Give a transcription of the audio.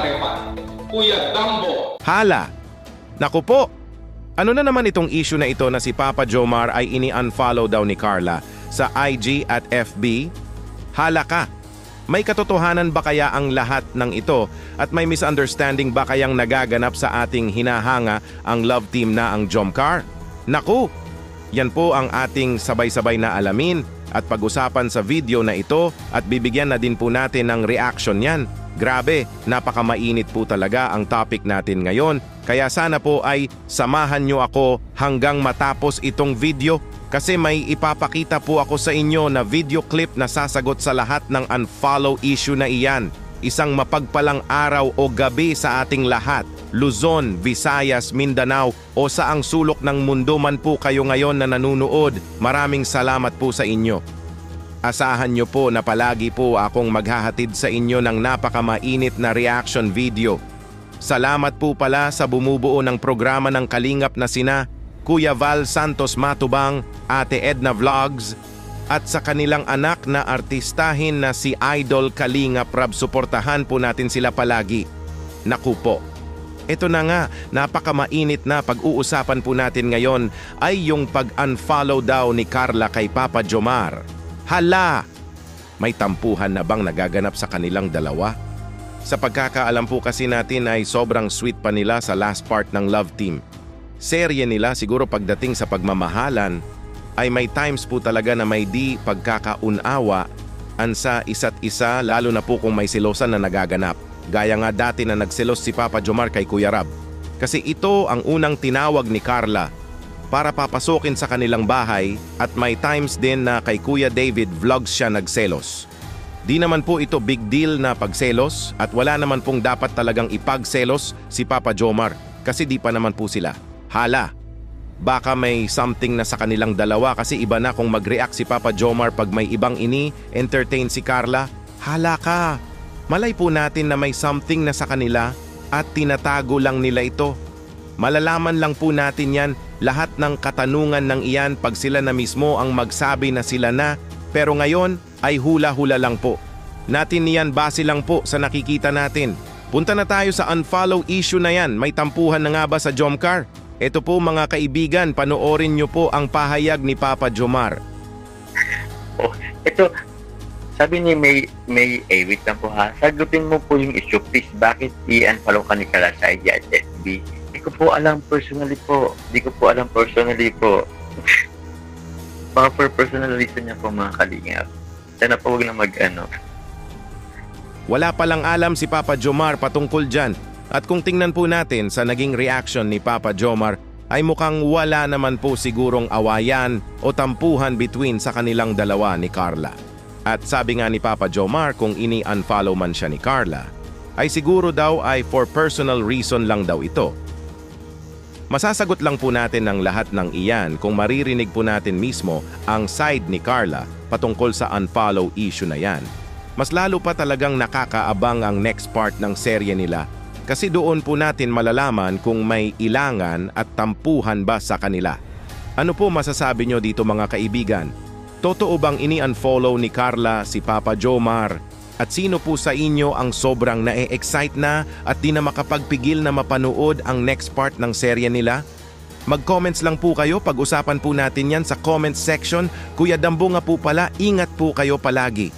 Eman, Kuya Dambo. Hala! Naku po! Ano na naman itong issue na ito na si Papa Jomar ay ini-unfollow daw ni Carla sa IG at FB? Hala ka! May katotohanan ba kaya ang lahat ng ito at may misunderstanding ba kayang nagaganap sa ating hinahanga ang love team na ang Jomcar? Naku! Yan po ang ating sabay-sabay na alamin at pag-usapan sa video na ito at bibigyan na din po natin ng reaction yan. Grabe, napakamainit po talaga ang topic natin ngayon. Kaya sana po ay samahan nyo ako hanggang matapos itong video kasi may ipapakita po ako sa inyo na video clip na sasagot sa lahat ng unfollow issue na iyan. Isang mapagpalang araw o gabi sa ating lahat. Luzon, Visayas, Mindanao o saang sulok ng mundo man po kayo ngayon na nanunood. Maraming salamat po sa inyo. Asahan nyo po na palagi po akong maghahatid sa inyo ng napakamainit na reaction video. Salamat po pala sa bumubuo ng programa ng Kalingap na sina Kuya Val Santos Matubang, Ate Edna Vlogs, at sa kanilang anak na artistahin na si Idol Kalingap Rab. Suportahan po natin sila palagi. Naku po. Ito na nga, napakamainit na pag-uusapan po natin ngayon ay yung pag-unfollow daw ni Carla kay Papa Jomar. Hala! May tampuhan na bang nagaganap sa kanilang dalawa? Sa pagkakaalam po kasi natin ay sobrang sweet pa nila sa last part ng love team. Serye nila siguro pagdating sa pagmamahalan ay may times po talaga na may di pagkakaunawa sa isa't isa lalo na po kung may silosan na nagaganap. Gaya nga dati na nagselos si Papa Jomar kay Kuya Rab. Kasi ito ang unang tinawag ni Carla para papasukin sa kanilang bahay at may times din na kay Kuya David Vlogs siya nagselos. Di naman po ito big deal na pagselos at wala naman pong dapat talagang ipagselos si Papa Jomar kasi di pa naman po sila. Hala, baka may something na sa kanilang dalawa kasi iba na kung mag-react si Papa Jomar pag may ibang ini-entertain si Carla. Hala ka, malay po natin na may something na sa kanila at tinatago lang nila ito. Malalaman lang po natin yan, lahat ng katanungan ng iyan pag sila na mismo ang magsabi na sila na, pero ngayon ay hula-hula lang po. Natin niyan base lang po sa nakikita natin. Punta na tayo sa unfollow issue na yan, may tampuhan na nga ba sa Jomcar? Ito po mga kaibigan, panoorin nyo po ang pahayag ni Papa Jomar. Oh, ito, sabi ni May wait lang po ha, sagutin mo po yung issue, please, bakit i-unfollow ka ni Carla sa IG at FB? Di ko po alam personally po. Baka for personal reason niya po mga kalingap. Sana po huwag na mag-ano. Wala palang alam si Papa Jomar patungkol dyan. At kung tingnan po natin sa naging reaction ni Papa Jomar, ay mukhang wala naman po sigurong awayan o tampuhan between sa kanilang dalawa ni Carla. At sabi nga ni Papa Jomar kung ini-unfollow man siya ni Carla, ay siguro daw ay for personal reason lang daw ito. Masasagot lang po natin ang lahat ng iyan kung maririnig po natin mismo ang side ni Carla patungkol sa unfollow issue na yan. Mas lalo pa talagang nakakaabang ang next part ng serye nila kasi doon po natin malalaman kung may ilangan at tampuhan ba sa kanila. Ano po masasabi nyo dito mga kaibigan? Totoo bang ini-unfollow ni Carla si Papa Jomar? At sino po sa inyo ang sobrang na-excite na at di na makapagpigil na mapanood ang next part ng serye nila? Mag-comments lang po kayo, pag-usapan po natin yan sa comment section. Kuya Dambo nga po pala, ingat po kayo palagi.